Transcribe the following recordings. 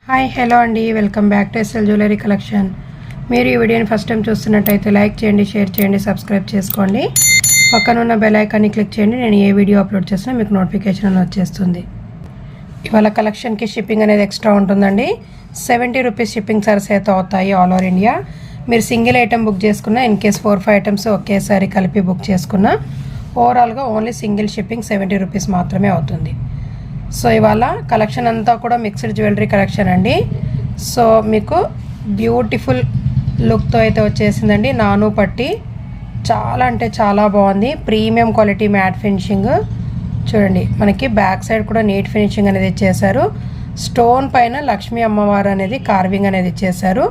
Hi hello అండి, welcome back to SL jewellery collection. మీరు ఈ వీడియోని ఫస్ట్ టైం చూస్తున్నట్టయితే లైక్ చేయండి, షేర్ చేయండి, సబ్స్క్రైబ్ చేసుకోండి. పక్కనున్న బెల్ ఐకాన్ని క్లిక్ చేయండి. నేను ఏ వీడియో అప్లోడ్ చేసినా మీకు నోటిఫికేషన్ అని వచ్చేస్తుంది. ఇవాళ కలెక్షన్కి షిప్పింగ్ అనేది ఎక్స్ట్రా ఉంటుందండి. 70 రూపీస్ షిప్పింగ్ చార్జెస్ అయితే అవుతాయి ఆల్ ఓవర్ ఇండియా. మీరు సింగిల్ ఐటెం బుక్ చేసుకున్నా, ఇన్ కేస్ 4-5 ఐటమ్స్ ఒకేసారి కలిపి బుక్ చేసుకున్నా ఓవరాల్గా ఓన్లీ సింగిల్ షిప్పింగ్ 70 రూపీస్ మాత్రమే అవుతుంది. సో ఇవాళ కలెక్షన్ అంతా కూడా మిక్స్డ్ జ్యువెలరీ కలెక్షన్ అండి. సో మీకు బ్యూటిఫుల్ లుక్తో అయితే వచ్చేసిందండి. నాను పట్టి చాలా అంటే చాలా బాగుంది. ప్రీమియం క్వాలిటీ మ్యాట్ ఫినిషింగ్ చూడండి. మనకి బ్యాక్ సైడ్ కూడా నీట్ ఫినిషింగ్ అనేది ఇచ్చేసారు. స్టోన్ పైన లక్ష్మీ అమ్మవారు అనేది కార్వింగ్ అనేది ఇచ్చేసారు.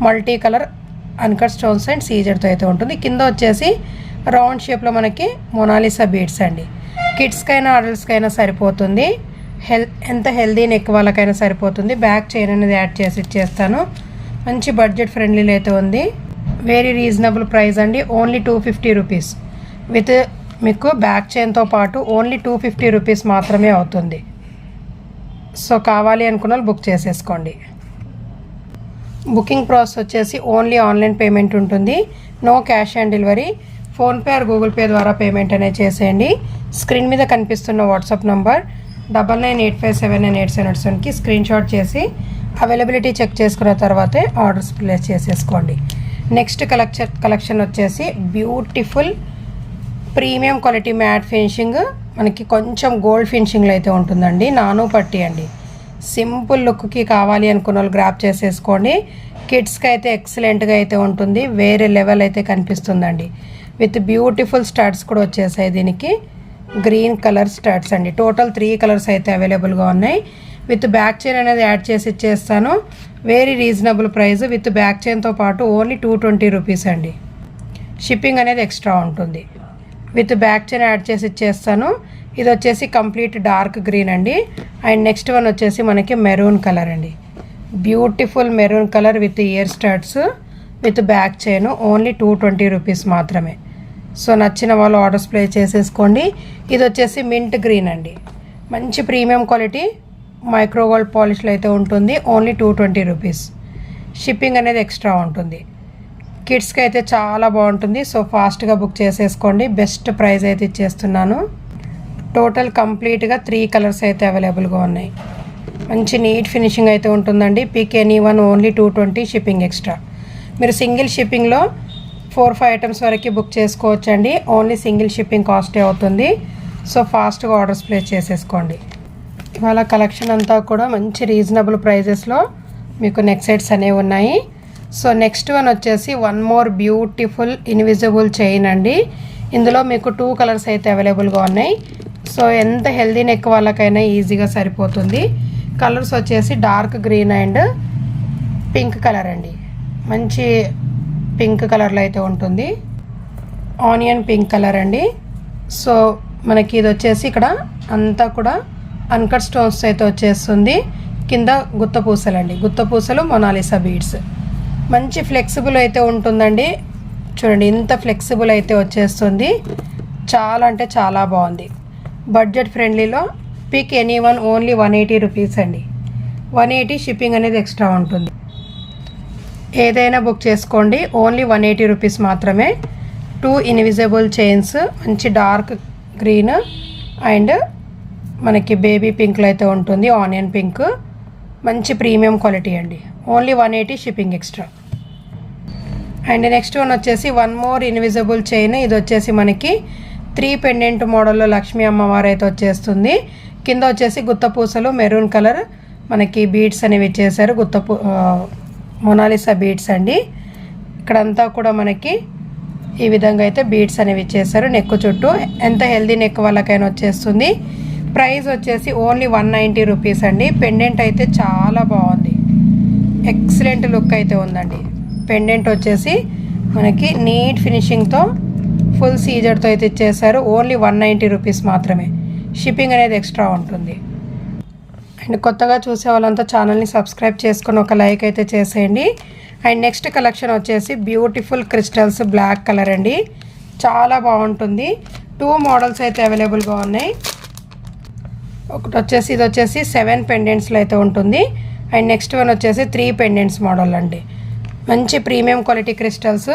Multi colour uncut stones and సీజర్తో అయితే ఉంటుంది. కింద వచ్చేసి రౌండ్ షేప్లో మనకి మొనాలిసా బీడ్స్ అండి. కిడ్స్కైనా అడల్ట్స్కైనా సరిపోతుంది. ఎంత హెల్దీ నెక్ వాళ్ళకైనా సరిపోతుంది. బ్యాక్ చైన్ అనేది యాడ్ చేసి ఇచ్చేస్తాను. మంచి బడ్జెట్ ఫ్రెండ్లీలో అయితే ఉంది. వెరీ రీజనబుల్ ప్రైస్ అండి. ఓన్లీ 250 రూపీస్ విత్ మీకు బ్యాక్ చైన్తో పాటు ఓన్లీ 250 రూపీస్ మాత్రమే అవుతుంది. సో కావాలి అనుకున్న వాళ్ళు బుక్ చేసేసుకోండి. బుకింగ్ ప్రాసెస్ వచ్చేసి ఓన్లీ ఆన్లైన్ పేమెంట్ ఉంటుంది. No cash on delivery. PhonePe or Google Pay ద్వారా పేమెంట్ అనేది చేసేయండి. స్క్రీన్ మీద కనిపిస్తున్న వాట్సాప్ నంబర్ 9985798787కి స్క్రీన్ షాట్ చేసి అవైలబిలిటీ చెక్ చేసుకున్న తర్వాతే ఆర్డర్స్ ప్లేస్ చేసేసుకోండి. నెక్స్ట్ కలెక్షన్ వచ్చేసి beautiful premium quality matte finishing, మనకి కొంచెం గోల్డ్ ఫినిషింగ్లో అయితే ఉంటుందండి. నాను పట్టి అండి. సింపుల్ లుక్కి కావాలి అనుకున్న వాళ్ళు గ్రాప్ చేసేసుకోండి. కిడ్స్కి అయితే ఎక్సలెంట్గా అయితే ఉంటుంది. వేరే లెవెల్ అయితే కనిపిస్తుందండి. విత్ బ్యూటిఫుల్ స్టడ్స్ కూడా వచ్చేసాయి. దీనికి గ్రీన్ కలర్ స్టడ్స్ అండి. టోటల్ 3 కలర్స్ అయితే అవైలబుల్గా ఉన్నాయి. విత్ బ్యాక్ చైన్ అనేది యాడ్ చేసి ఇచ్చేస్తాను. Very reasonable price. With back చైన్తో పాటు ఓన్లీ 220 రూపీస్ అండి. షిప్పింగ్ అనేది ఎక్స్ట్రా ఉంటుంది. విత్ బ్యాక్ చైన్ యాడ్ చేసి ఇచ్చేస్తాను. ఇది వచ్చేసి కంప్లీట్ డార్క్ గ్రీన్ అండి. అండ్ నెక్స్ట్ వన్ వచ్చేసి మనకి మెరూన్ కలర్ అండి. Beautiful maroon colour with ear studs with back chain only 220 rupees మాత్రమే. సో నచ్చిన వాళ్ళు ఆర్డర్స్ ప్లేస్ చేసేసుకోండి. ఇది వచ్చేసి మింట్ గ్రీన్ అండి. మంచి ప్రీమియం క్వాలిటీ మైక్రో గోల్డ్ పాలిష్లో అయితే ఉంటుంది. Only 220 rupees. షిప్పింగ్ అనేది ఎక్స్ట్రా ఉంటుంది. కిడ్స్కి అయితే చాలా బాగుంటుంది. సో ఫాస్ట్గా బుక్ చేసేసుకోండి. బెస్ట్ ప్రైస్ అయితే ఇచ్చేస్తున్నాను. టోటల్ కంప్లీట్గా 3 కలర్స్ అయితే అవైలబుల్గా ఉన్నాయి. మంచి నీట్ ఫినిషింగ్ అయితే ఉంటుందండి. Pick any one only 220. Shipping extra. మీరు సింగిల్ షిప్పింగ్లో 4-5 ఐటమ్స్ వరకు బుక్ చేసుకోవచ్చండి. ఓన్లీ సింగిల్ షిప్పింగ్ కాస్టే అవుతుంది. సో ఫాస్ట్గా ఆర్డర్స్ ప్లేస్ చేసేసుకోండి. ఇవాళ కలెక్షన్ అంతా కూడా మంచి రీజనబుల్ ప్రైజెస్లో మీకు నెక్ సెట్స్ అనేవి ఉన్నాయి. సో నెక్స్ట్ వన్ వచ్చేసి one more beautiful invisible chain అండి. ఇందులో మీకు 2 కలర్స్ అయితే అవైలబుల్గా ఉన్నాయి. సో ఎంత హెల్దీ నెక్ వాళ్ళకైనా ఈజీగా సరిపోతుంది. కలర్స్ వచ్చేసి dark green and pink colour అండి. మంచి పింక్ కలర్లో అయితే ఉంటుంది. ఆనియన్ పింక్ కలర్ అండి. సో మనకి ఇది వచ్చేసి ఇక్కడ అంతా కూడా అన్కట్ స్టోన్స్ అయితే వచ్చేస్తుంది. కింద గుత్తపూసలు అండి. గుత్తపూసలు మొనాలిసా బీడ్స్. మంచి ఫ్లెక్సిబుల్ అయితే ఉంటుందండి. చూడండి ఇంత ఫ్లెక్సిబుల్ అయితే వచ్చేస్తుంది. చాలా అంటే చాలా బాగుంది. బడ్జెట్ ఫ్రెండ్లీలో pick any one only 180 rupees అండి. 180 షిప్పింగ్ అనేది ఎక్స్ట్రా ఉంటుంది. ఏదైనా బుక్ చేసుకోండి. ఓన్లీ 180 రూపీస్ మాత్రమే. 2 ఇన్విజిబుల్ చైన్స్ మంచి డార్క్ గ్రీన్ అండ్ మనకి బేబీ పింక్లో అయితే ఉంటుంది. ఆనియన్ పింక్ మంచి ప్రీమియం క్వాలిటీ అండి. Only 180 shipping extra. And next one వచ్చేసి వన్ మోర్ ఇన్విజిబుల్ చైన్. ఇది వచ్చేసి మనకి 3 పెండెంట్ మోడల్లో లక్ష్మీ అమ్మవారు అయితే వచ్చేస్తుంది. కింద వచ్చేసి గుత్తపూసలు మెరూన్ కలర్ మనకి బీడ్స్ అనేవి ఇచ్చేసారు. మొనాలిసా బీడ్స్ అండి. ఇక్కడంతా కూడా మనకి ఈ విధంగా అయితే బీడ్స్ అనేవి ఇచ్చేసారు. నెక్ చుట్టూ ఎంత హెల్దీ నెక్ వాళ్ళకైనా వచ్చేస్తుంది. ప్రైస్ వచ్చేసి ఓన్లీ 190 రూపీస్ అండి. పెండెంట్ అయితే చాలా బాగుంది. ఎక్సలెంట్ లుక్ అయితే ఉందండి. పెండెంట్ వచ్చేసి మనకి నీట్ ఫినిషింగ్తో ఫుల్ సీజర్తో అయితే ఇచ్చేసారు. ఓన్లీ 190 రూపీస్ మాత్రమే. షిప్పింగ్ అనేది ఎక్స్ట్రా ఉంటుంది. అండ్ కొత్తగా చూసే వాళ్ళంతా ఛానల్ని సబ్స్క్రైబ్ చేసుకొని ఒక లైక్ అయితే చేసేయండి. అండ్ నెక్స్ట్ కలెక్షన్ వచ్చేసి బ్యూటిఫుల్ క్రిస్టల్స్ బ్లాక్ కలర్ అండి. చాలా బాగుంటుంది. 2 మోడల్స్ అయితే అవైలబుల్గా ఉన్నాయి. ఒకటి వచ్చేసి ఇది వచ్చేసి 7 పెండెంట్స్లో అయితే ఉంటుంది. అండ్ నెక్స్ట్ వన్ వచ్చేసి 3 పెండెంట్స్ మోడల్ అండి. మంచి ప్రీమియం క్వాలిటీ క్రిస్టల్స్,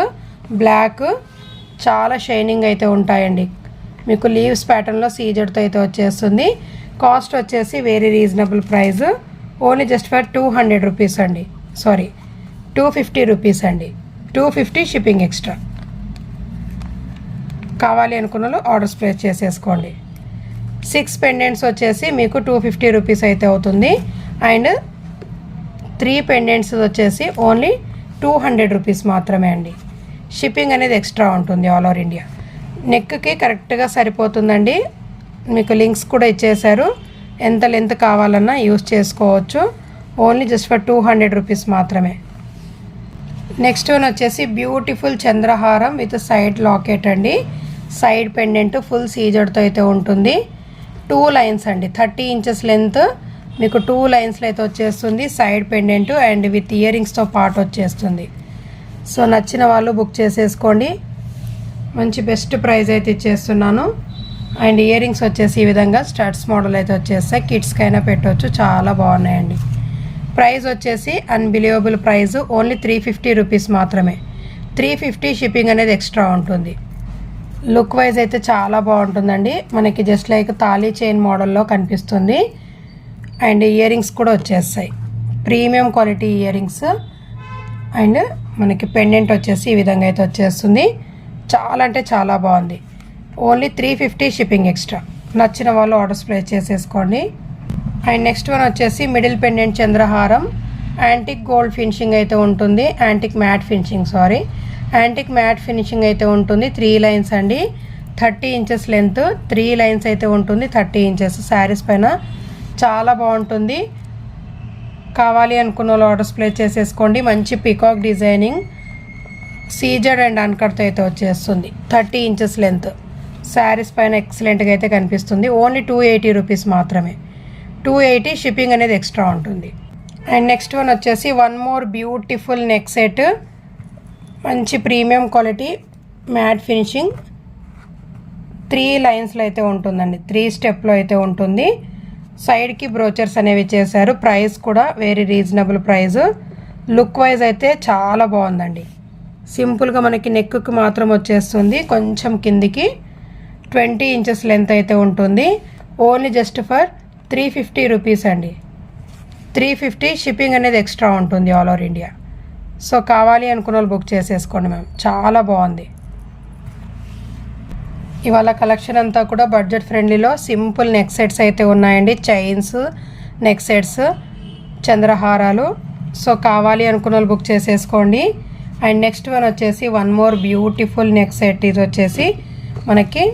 బ్లాక్, చాలా షైనింగ్ అయితే ఉంటాయండి. మీకు లీవ్స్ ప్యాటర్న్లో సీజర్తో అయితే వచ్చేస్తుంది. కాస్ట్ వచ్చేసి very reasonable price, only just for 200 rupees అండి. సారీ 250 రూపీస్ అండి. 250 షిప్పింగ్ ఎక్స్ట్రా. కావాలి అనుకున్న వాళ్ళు ఆర్డర్స్ ప్లేస్ చేసేసుకోండి. 6 పెండెంట్స్ వచ్చేసి మీకు 250 రూపీస్ అయితే అవుతుంది. అండ్ 3 పెండెంట్స్ వచ్చేసి ఓన్లీ 200 రూపీస్ మాత్రమే అండి. షిప్పింగ్ అనేది ఎక్స్ట్రా ఉంటుంది ఆల్ ఓవర్ ఇండియా. నెక్కి కరెక్ట్గా సరిపోతుందండి. మీకు లింక్స్ కూడా ఇచ్చేశారు, ఎంత లెంత్ కావాలన్నా యూస్ చేసుకోవచ్చు. ఓన్లీ జస్ట్ ఫర్ 200 రూపీస్ మాత్రమే. నెక్స్ట్ వన్ వచ్చేసి బ్యూటిఫుల్ చంద్రహారం విత్ సైడ్ లాకెట్ అండి. సైడ్ పెండెంట్ ఫుల్ సీజర్తో అయితే ఉంటుంది. 2 లైన్స్ అండి, 30 ఇంచెస్ లెంత్ మీకు 2 లైన్స్లో అయితే వచ్చేస్తుంది. Side pendant and with ear రింగ్స్తో పాటు వచ్చేస్తుంది. సో నచ్చిన వాళ్ళు బుక్ చేసేసుకోండి. మంచి బెస్ట్ ప్రైస్ అయితే ఇచ్చేస్తున్నాను. అండ్ ఇయర్ రింగ్స్ వచ్చేసి ఈ విధంగా స్టడ్స్ మోడల్ అయితే వచ్చేస్తాయి. కిడ్స్కైనా పెట్టవచ్చు, చాలా బాగున్నాయండి. ప్రైస్ వచ్చేసి అన్బిలీవబుల్ ప్రైస్, ఓన్లీ 350 రూపీస్ మాత్రమే. 350 షిప్పింగ్ అనేది ఎక్స్ట్రా ఉంటుంది. లుక్ వైజ్ అయితే చాలా బాగుంటుందండి. మనకి జస్ట్ లైక్ తాళీ చైన్ మోడల్లో కనిపిస్తుంది. అండ్ ఇయర్ రింగ్స్ కూడా వచ్చేస్తాయి, premium quality earrings. And మనకి పెండెంట్ వచ్చేసి ఈ విధంగా అయితే వచ్చేస్తుంది. చాలా అంటే చాలా బాగుంది. Only 350 shipping extra. నచ్చిన వాళ్ళు ఆర్డర్స్ ప్లేస్ చేసేసుకోండి. అండ్ నెక్స్ట్ వన్ వచ్చేసి మిడిల్ పెండెంట్ చంద్రహారం. యాంటిక్ గోల్డ్ ఫినిషింగ్ అయితే ఉంటుంది. యాంటిక్ మ్యాట్ ఫినిషింగ్ అయితే ఉంటుంది. 3 లైన్స్ అండి, 30 ఇంచెస్ లెంత్, 3 లైన్స్ అయితే ఉంటుంది. 30 ఇంచెస్ శారీస్ పైన చాలా బాగుంటుంది. కావాలి అనుకున్న వాళ్ళు ఆర్డర్స్ ప్లేస్ చేసేసుకోండి. మంచి పికాక్ డిజైనింగ్, సీజెడ్ అండ్ అన్కట్తో అయితే వచ్చేస్తుంది. 30 ఇంచెస్ లెంత్ శారీస్ పైన ఎక్సలెంట్గా అయితే కనిపిస్తుంది. ఓన్లీ 280 రూపీస్ మాత్రమే. 280 షిప్పింగ్ అనేది ఎక్స్ట్రా ఉంటుంది. అండ్ నెక్స్ట్ వన్ వచ్చేసి one more beautiful neck set. మంచి ప్రీమియం క్వాలిటీ మ్యాట్ ఫినిషింగ్, 3 లైన్స్లో అయితే ఉంటుందండి. 3 స్టెప్లో అయితే ఉంటుంది. సైడ్కి బ్రోచర్స్ అనేవి చేశారు. ప్రైస్ కూడా very reasonable price. Look wise అయితే చాలా బాగుందండి. సింపుల్గా మనకి నెక్కి మాత్రం వచ్చేస్తుంది. కొంచెం కిందికి 20 ఇంచెస్ లెంత్ అయితే ఉంటుంది. ఓన్లీ జస్ట్ ఫర్ 350 రూపీస్ అండి. 350 షిప్పింగ్ అనేది ఎక్స్ట్రా ఉంటుంది ఆల్ ఓవర్ ఇండియా. సో కావాలి అనుకున్న వాళ్ళు బుక్ చేసేసుకోండి మ్యామ్, చాలా బాగుంది. ఇవాళ కలెక్షన్ అంతా కూడా బడ్జెట్ ఫ్రెండ్లీలో సింపుల్ నెక్ సెట్స్ అయితే ఉన్నాయండి. చైన్స్, నెక్ సెట్స్, చంద్రహారాలు. సో కావాలి అనుకున్న వాళ్ళు బుక్ చేసేసుకోండి. అండ్ నెక్స్ట్ వన్ వచ్చేసి one more beautiful neck set. ఇది వచ్చేసి మనకి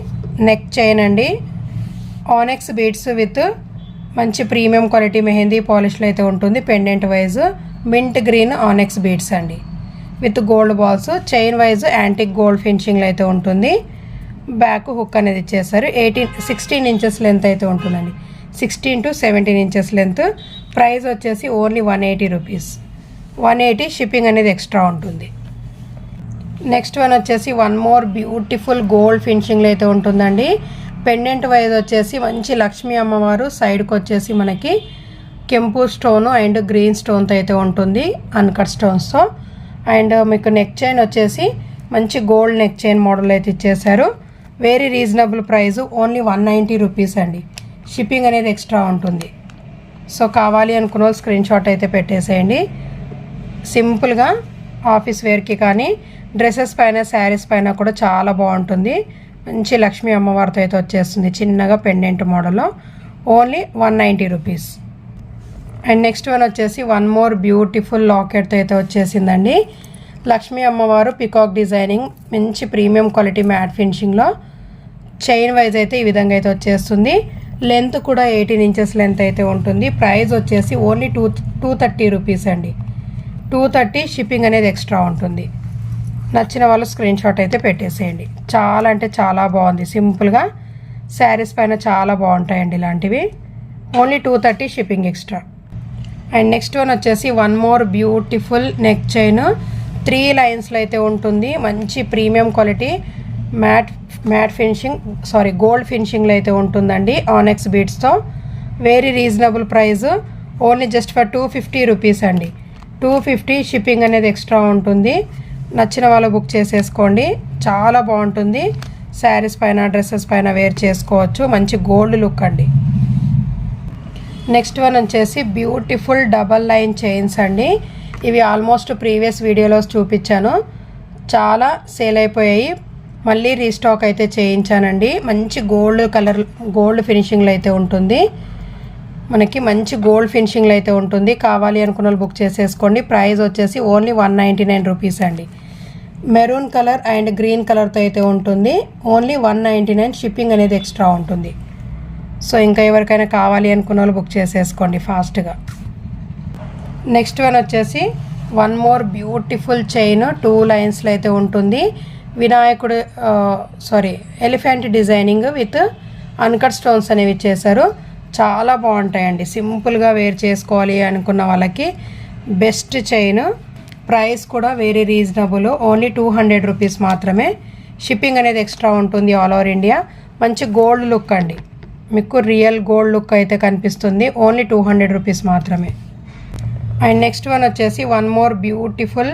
నెక్ చైన్ అండి. ఆనెక్స్ బీడ్స్ విత్ మంచి ప్రీమియం క్వాలిటీ మెహందీ పాలిష్లో అయితే ఉంటుంది. Pendant wise mint green onyx beads అండి with gold balls. Chain wise antique gold ఫినిషింగ్లో అయితే ఉంటుంది. బ్యాక్ హుక్ అనేది ఇచ్చేసారు. 16 ఇంచెస్ లెంత్ అయితే ఉంటుందండి. 16 to 17 ఇంచెస్ లెంత్. ప్రైస్ వచ్చేసి ఓన్లీ 180 రూపీస్. 180 షిప్పింగ్ అనేది ఎక్స్ట్రా ఉంటుంది. నెక్స్ట్ వన్ వచ్చేసి వన్ మోర్ బ్యూటిఫుల్ గోల్డ్ ఫినిషింగ్లో అయితే ఉంటుందండి. పెండెంట్ వైజ్ వచ్చేసి మంచి లక్ష్మీ అమ్మవారు, సైడ్కి వచ్చేసి మనకి కెంపు స్టోన్ అండ్ గ్రీన్ స్టోన్తో అయితే ఉంటుంది, అన్కట్ స్టోన్స్తో. అండ్ మీకు నెక్ చైన్ వచ్చేసి మంచి గోల్డ్ నెక్ చైన్ మోడల్ అయితే ఇచ్చేసారు. Very reasonable price, only 190 rupees అండి. షిప్పింగ్ అనేది ఎక్స్ట్రా ఉంటుంది. సో కావాలి అనుకున్న వాళ్ళు స్క్రీన్ షాట్ అయితే పెట్టేసేయండి. సింపుల్గా ఆఫీస్ వేర్కి కానీ డ్రెస్సెస్ పైన, శారీస్ పైన కూడా చాలా బాగుంటుంది. మంచి లక్ష్మీ అమ్మవారితో అయితే వచ్చేస్తుంది, చిన్నగా పెండెంట్ మోడల్లో. Only 190 rupees. And next one వచ్చేసి వన్ మోర్ బ్యూటిఫుల్ లాకెట్తో అయితే వచ్చేసిందండి. లక్ష్మీ అమ్మవారు పికాక్ డిజైనింగ్, మంచి ప్రీమియం క్వాలిటీ మ్యాట్ ఫినిషింగ్లో. చైన్ వైజ్ అయితే ఈ విధంగా అయితే వచ్చేస్తుంది. లెంత్ కూడా 18 ఇంచెస్ లెంత్ అయితే ఉంటుంది. ప్రైస్ వచ్చేసి ఓన్లీ 230 రూపీస్ అండి. 230 షిప్పింగ్ అనేది ఎక్స్ట్రా ఉంటుంది. నచ్చిన వాళ్ళు స్క్రీన్ షాట్ అయితే పెట్టేసేయండి. చాలా అంటే చాలా బాగుంది. సింపుల్గా శారీస్ పైన చాలా బాగుంటాయండి ఇలాంటివి. Only 230 shipping extra. And next one వచ్చేసి one more beautiful neck chain. 3 లైన్స్లో అయితే ఉంటుంది. మంచి ప్రీమియం క్వాలిటీ గోల్డ్ ఫినిషింగ్లో అయితే ఉంటుందండి, ఆనెక్స్ బీడ్స్తో. Very reasonable price, only just for 250 rupees అండి. 250 షిప్పింగ్ అనేది ఎక్స్ట్రా ఉంటుంది. నచ్చిన వాళ్ళు బుక్ చేసేసుకోండి. చాలా బాగుంటుంది. శారీస్ పైన డ్రెస్సెస్ పైన వేర్ చేసుకోవచ్చు. మంచి గోల్డ్ లుక్ అండి. నెక్స్ట్ వన్ వచ్చేసి బ్యూటిఫుల్ డబల్ లైన్ చైన్స్ అండి. ఇవి ఆల్మోస్ట్ ప్రీవియస్ వీడియోలో చూపించాను, చాలా సేల్ అయిపోయాయి. మళ్ళీ రీస్టాక్ అయితే చేయించానండి. మంచి గోల్డ్ ఫినిషింగ్లో అయితే ఉంటుంది. మనకి మంచి గోల్డ్ ఫినిషింగ్లో అయితే ఉంటుంది. కావాలి అనుకున్న వాళ్ళు బుక్ చేసేసుకోండి. ప్రైస్ వచ్చేసి ఓన్లీ 199 రూపీస్ అండి. మెరూన్ కలర్ అండ్ గ్రీన్ కలర్తో అయితే ఉంటుంది. ఓన్లీ 199. షిప్పింగ్ అనేది ఎక్స్ట్రా ఉంటుంది. సో ఇంకా ఎవరికైనా కావాలి అనుకున్న వాళ్ళు బుక్ చేసేసుకోండి ఫాస్ట్గా. నెక్స్ట్ వన్ వచ్చేసి వన్ మోర్ బ్యూటిఫుల్ చైన్ 2 లైన్స్లో అయితే ఉంటుంది. వినాయకుడు elephant designing with uncut stones అనేవి చేశారు. చాలా బాగుంటాయండి. సింపుల్గా వేర్ చేసుకోవాలి అనుకున్న వాళ్ళకి బెస్ట్ చైన్. ప్రైస్ కూడా వెరీ రీజనబుల్, ఓన్లీ 200 రూపీస్ మాత్రమే. షిప్పింగ్ అనేది ఎక్స్ట్రా ఉంటుంది ఆల్ ఓవర్ ఇండియా. మంచి గోల్డ్ లుక్ అండి, మీకు రియల్ గోల్డ్ లుక్ అయితే కనిపిస్తుంది. ఓన్లీ 200 రూపీస్ మాత్రమే. అండ్ నెక్స్ట్ వన్ వచ్చేసి వన్ మోర్ బ్యూటిఫుల్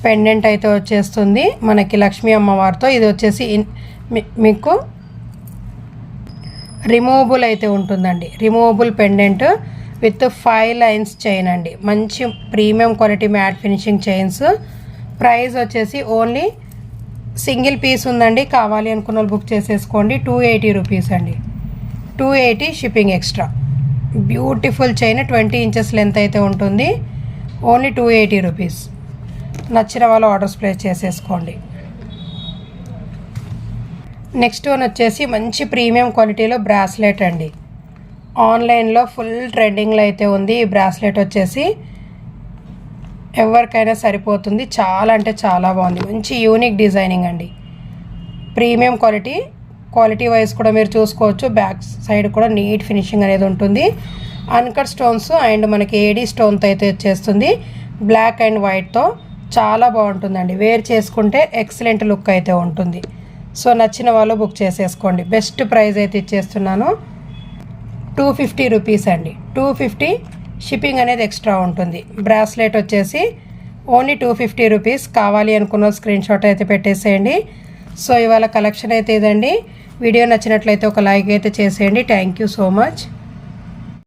పెండెంట్ అయితే వచ్చేస్తుంది మనకి లక్ష్మీ అమ్మవారితో. ఇది వచ్చేసి మీకు రిమూవబుల్ అయితే ఉంటుందండి. Removable pendant with 5 lines chain అండి. మంచి premium quality matte finishing chains. Price వచ్చేసి ఓన్లీ సింగిల్ పీస్ ఉందండి. కావాలి అనుకున్న వాళ్ళు బుక్ చేసేసుకోండి. 280 రూపీస్ అండి. 280 shipping extra. Beautiful chain 20 inches length అయితే ఉంటుంది. Only 280 rupees. నచ్చిన వాళ్ళు ఆర్డర్స్ ప్లేస్ చేసేసుకోండి. నెక్స్ట్ వన్ వచ్చేసి మంచి ప్రీమియం క్వాలిటీలో బ్రాస్లెట్ అండి. ఆన్లైన్లో ఫుల్ ట్రెండింగ్లో అయితే ఉంది. ఈ బ్రాస్లెట్ వచ్చేసి ఎవరికైనా సరిపోతుంది. చాలా అంటే చాలా బాగుంది. మంచి యూనిక్ డిజైనింగ్ అండి. ప్రీమియం క్వాలిటీ వైజ్ కూడా మీరు చూసుకోవచ్చు. బ్యాక్ సైడ్ కూడా నీట్ ఫినిషింగ్ అనేది ఉంటుంది. అన్కట్ స్టోన్స్ అండ్ మనకి ఏడీ స్టోన్తో అయితే వచ్చేస్తుంది. బ్లాక్ అండ్ వైట్తో చాలా బాగుంటుందండి. వేర్ చేసుకుంటే ఎక్సలెంట్ లుక్ అయితే ఉంటుంది. సో నచ్చిన వాళ్ళు బుక్ చేసేసుకోండి. బెస్ట్ ప్రైస్ అయితే ఇచ్చేస్తున్నాను. 250 రూపీస్ అండి. 250 షిప్పింగ్ అనేది ఎక్స్ట్రా ఉంటుంది. బ్రాస్లెట్ వచ్చేసి ఓన్లీ 250 రూపీస్. కావాలి అనుకున్న స్క్రీన్ షాట్ అయితే పెట్టేసేయండి. సో ఇవాళ కలెక్షన్ అయితే ఇదండి. వీడియో నచ్చినట్లయితే ఒక లైక్ అయితే చేసేయండి. Thank you so much.